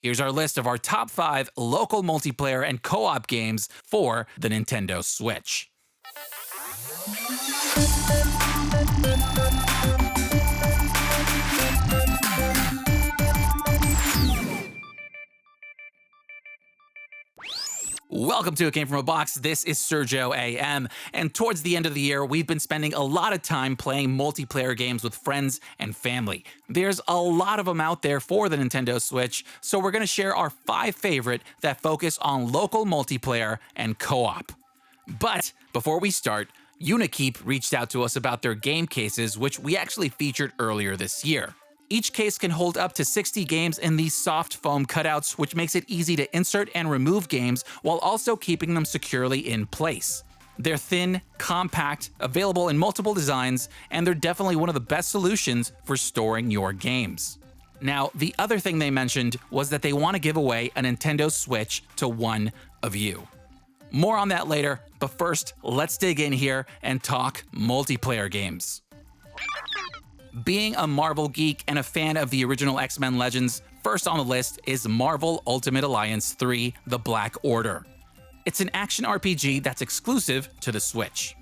Here's our list of our top 5 local multiplayer and co-op games for the Nintendo Switch. Welcome to It Came From a Box. This is Sergio AM, and towards the end of the year, we've been spending a lot of time playing multiplayer games with friends and family. There's a lot of them out there for the Nintendo Switch, so we're going to share our 5 favorite that focus on local multiplayer and co-op. But before we start, Unikeep reached out to us about their game cases, which we actually featured earlier this year. Each case can hold up to 60 games in these soft foam cutouts, which makes it easy to insert and remove games while also keeping them securely in place. They're thin, compact, available in multiple designs, and they're definitely one of the best solutions for storing your games. Now, the other thing they mentioned was that they want to give away a Nintendo Switch to one of you. More on that later, but first, let's dig in here and talk multiplayer games. Being a Marvel geek and a fan of the original X-Men Legends, first on the list is Marvel Ultimate Alliance 3: The Black Order. It's an action RPG that's exclusive to the Switch.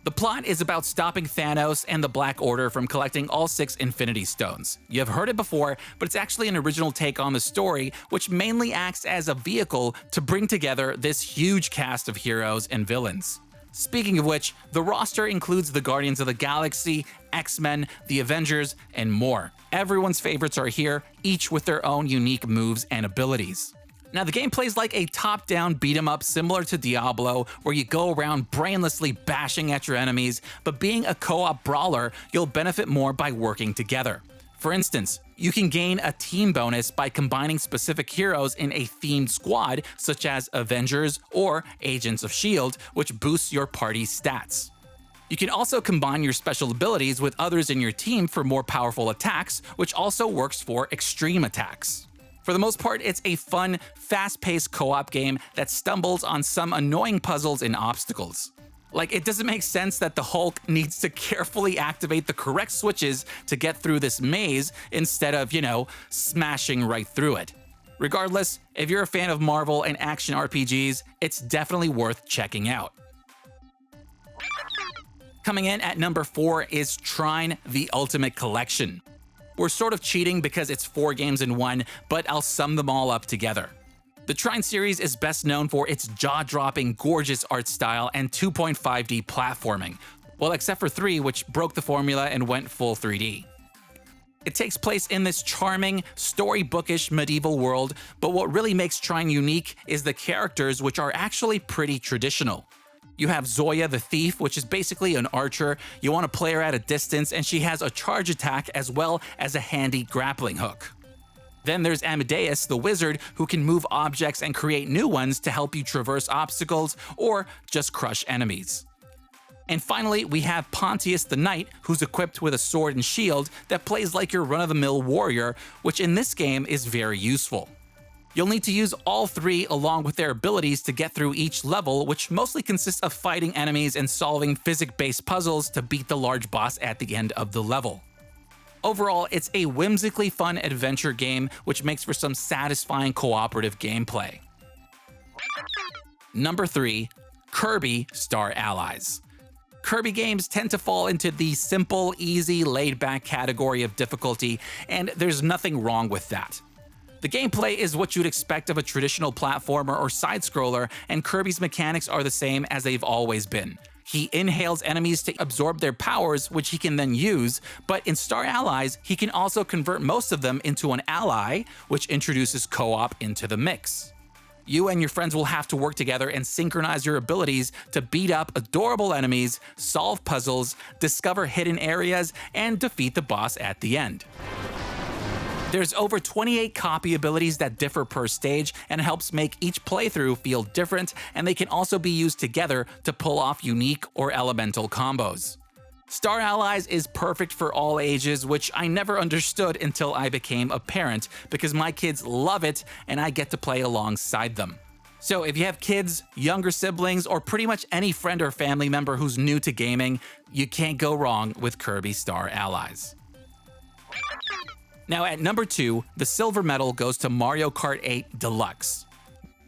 The plot is about stopping Thanos and the Black Order from collecting all 6 Infinity Stones. You've heard it before, but it's actually an original take on the story, which mainly acts as a vehicle to bring together this huge cast of heroes and villains. Speaking of which, the roster includes the Guardians of the Galaxy, X-Men, the Avengers, and more. Everyone's favorites are here, each with their own unique moves and abilities. Now, the game plays like a top-down beat-em-up similar to Diablo, where you go around brainlessly bashing at your enemies, but being a co-op brawler, you'll benefit more by working together. For instance, you can gain a team bonus by combining specific heroes in a themed squad, such as Avengers or Agents of S.H.I.E.L.D., which boosts your party's stats. You can also combine your special abilities with others in your team for more powerful attacks, which also works for extreme attacks. For the most part, it's a fun, fast-paced co-op game that stumbles on some annoying puzzles and obstacles. Like, it doesn't make sense that the Hulk needs to carefully activate the correct switches to get through this maze instead of, smashing right through it. Regardless, if you're a fan of Marvel and action RPGs, it's definitely worth checking out. Coming in at number 4 is Trine: The Ultimate Collection. We're sort of cheating because it's 4 games in one, but I'll sum them all up together. The Trine series is best known for its jaw-dropping, gorgeous art style and 2.5D platforming, well, except for 3, which broke the formula and went full 3D. It takes place in this charming, storybookish medieval world, but what really makes Trine unique is the characters, which are actually pretty traditional. You have Zoya the Thief, which is basically an archer. You want to play her at a distance, and she has a charge attack as well as a handy grappling hook. Then there's Amadeus, the wizard, who can move objects and create new ones to help you traverse obstacles or just crush enemies. And finally, we have Pontius the Knight, who's equipped with a sword and shield that plays like your run-of-the-mill warrior, which in this game is very useful. You'll need to use all 3 along with their abilities to get through each level, which mostly consists of fighting enemies and solving physics-based puzzles to beat the large boss at the end of the level. Overall, it's a whimsically fun adventure game, which makes for some satisfying cooperative gameplay. Number 3, Kirby Star Allies. Kirby games tend to fall into the simple, easy, laid-back category of difficulty, and there's nothing wrong with that. The gameplay is what you'd expect of a traditional platformer or side-scroller, and Kirby's mechanics are the same as they've always been. He inhales enemies to absorb their powers, which he can then use, but in Star Allies, he can also convert most of them into an ally, which introduces co-op into the mix. You and your friends will have to work together and synchronize your abilities to beat up adorable enemies, solve puzzles, discover hidden areas, and defeat the boss at the end. There's over 28 copy abilities that differ per stage and helps make each playthrough feel different, and they can also be used together to pull off unique or elemental combos. Star Allies is perfect for all ages, which I never understood until I became a parent, because my kids love it and I get to play alongside them. So if you have kids, younger siblings, or pretty much any friend or family member who's new to gaming, you can't go wrong with Kirby Star Allies. Now at number 2, the silver medal goes to Mario Kart 8 Deluxe.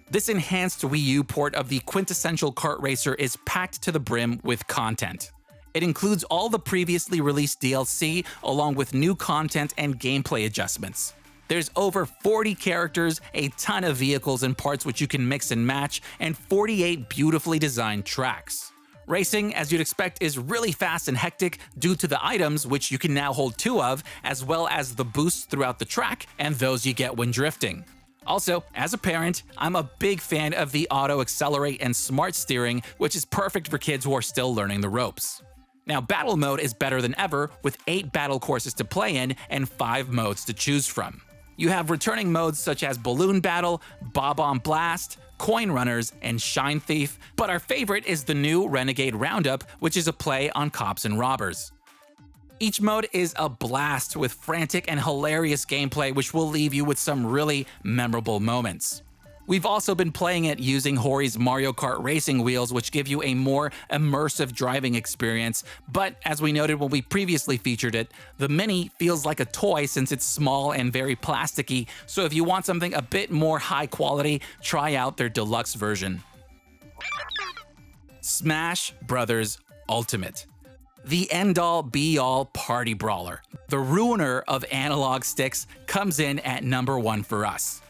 This enhanced Wii U port of the quintessential kart racer is packed to the brim with content. It includes all the previously released DLC along with new content and gameplay adjustments. There's over 40 characters, a ton of vehicles and parts which you can mix and match, and 48 beautifully designed tracks. Racing, as you'd expect, is really fast and hectic due to the items, which you can now hold 2 of, as well as the boosts throughout the track and those you get when drifting. Also, as a parent, I'm a big fan of the auto accelerate and smart steering, which is perfect for kids who are still learning the ropes. Now, battle mode is better than ever, with 8 battle courses to play in and 5 modes to choose from. You have returning modes such as Balloon Battle, Bob-omb Blast, Coin Runners, and Shine Thief, but our favorite is the new Renegade Roundup, which is a play on cops and robbers. Each mode is a blast with frantic and hilarious gameplay which will leave you with some really memorable moments. We've also been playing it using Hori's Mario Kart racing wheels, which give you a more immersive driving experience, but as we noted when we previously featured it, the Mini feels like a toy since it's small and very plasticky, so if you want something a bit more high quality, try out their deluxe version. Smash Bros. Ultimate. The end-all be-all party brawler, the ruiner of analog sticks, comes in at number 1 for us.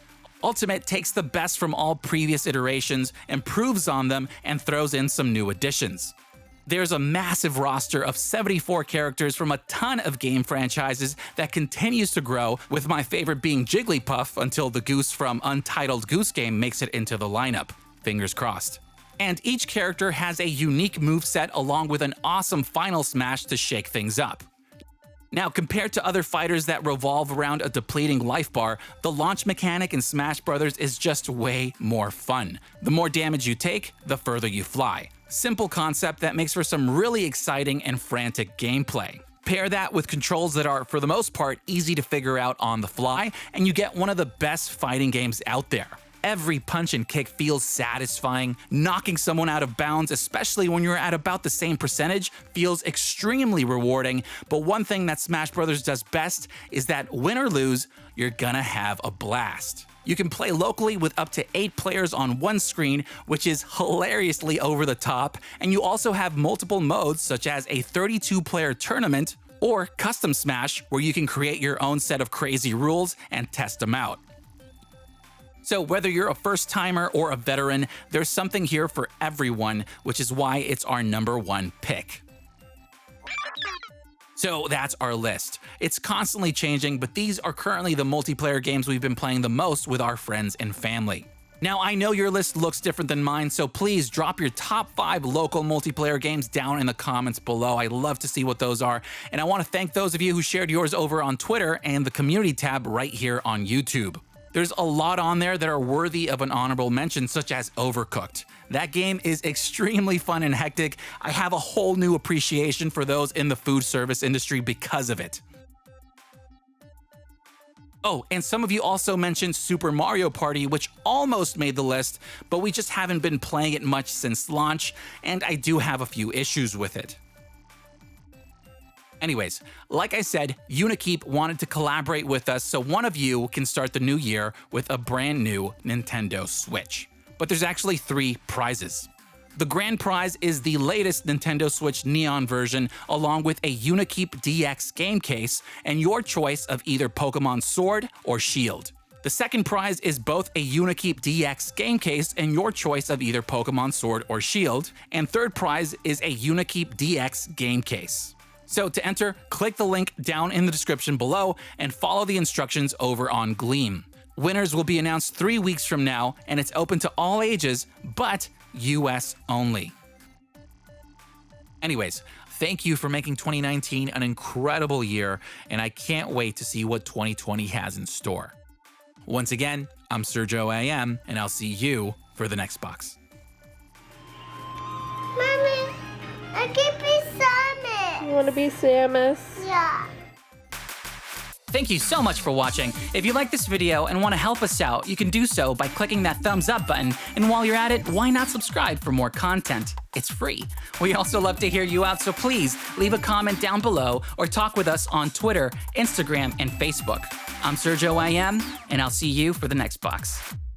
Ultimate takes the best from all previous iterations, improves on them, and throws in some new additions. There's a massive roster of 74 characters from a ton of game franchises that continues to grow, with my favorite being Jigglypuff until the goose from Untitled Goose Game makes it into the lineup. Fingers crossed. And each character has a unique moveset along with an awesome final smash to shake things up. Now, compared to other fighters that revolve around a depleting life bar, the launch mechanic in Smash Bros. Is just way more fun. The more damage you take, the further you fly. Simple concept that makes for some really exciting and frantic gameplay. Pair that with controls that are, for the most part, easy to figure out on the fly, and you get one of the best fighting games out there. Every punch and kick feels satisfying. Knocking someone out of bounds, especially when you're at about the same percentage, feels extremely rewarding. But one thing that Smash Bros. Does best is that win or lose, you're gonna have a blast. You can play locally with up to 8 players on one screen, which is hilariously over the top, and you also have multiple modes such as a 32-player tournament or Custom Smash, where you can create your own set of crazy rules and test them out. So whether you're a first-timer or a veteran, there's something here for everyone, which is why it's our number 1 pick. So that's our list. It's constantly changing, but these are currently the multiplayer games we've been playing the most with our friends and family. Now, I know your list looks different than mine, so please drop your top 5 local multiplayer games down in the comments below. I'd love to see what those are, and I want to thank those of you who shared yours over on Twitter and the community tab right here on YouTube. There's a lot on there that are worthy of an honorable mention, such as Overcooked. That game is extremely fun and hectic. I have a whole new appreciation for those in the food service industry because of it. Oh, and some of you also mentioned Super Mario Party, which almost made the list, but we just haven't been playing it much since launch, and I do have a few issues with it. Anyways, like I said, Unikeep wanted to collaborate with us so one of you can start the new year with a brand new Nintendo Switch. But there's actually 3 prizes. The grand prize is the latest Nintendo Switch Neon version, along with a Unikeep DX game case and your choice of either Pokemon Sword or Shield. The second prize is both a Unikeep DX game case and your choice of either Pokemon Sword or Shield. And third prize is a Unikeep DX game case. So to enter, click the link down in the description below and follow the instructions over on Gleam. Winners will be announced 3 weeks from now, and it's open to all ages, but US only. Anyways, thank you for making 2019 an incredible year, and I can't wait to see what 2020 has in store. Once again, I'm Sergio AM, and I'll see you for the next box. Mommy, I can be Samus. You want to be Samus? Yeah. Thank you so much for watching. If you like this video and want to help us out, you can do so by clicking that thumbs up button, and while you're at it, why not subscribe for more content? It's free. We also love to hear you out, so please leave a comment down below or talk with us on Twitter, Instagram, and Facebook. I'm Sergio IM, and I'll see you for the next box.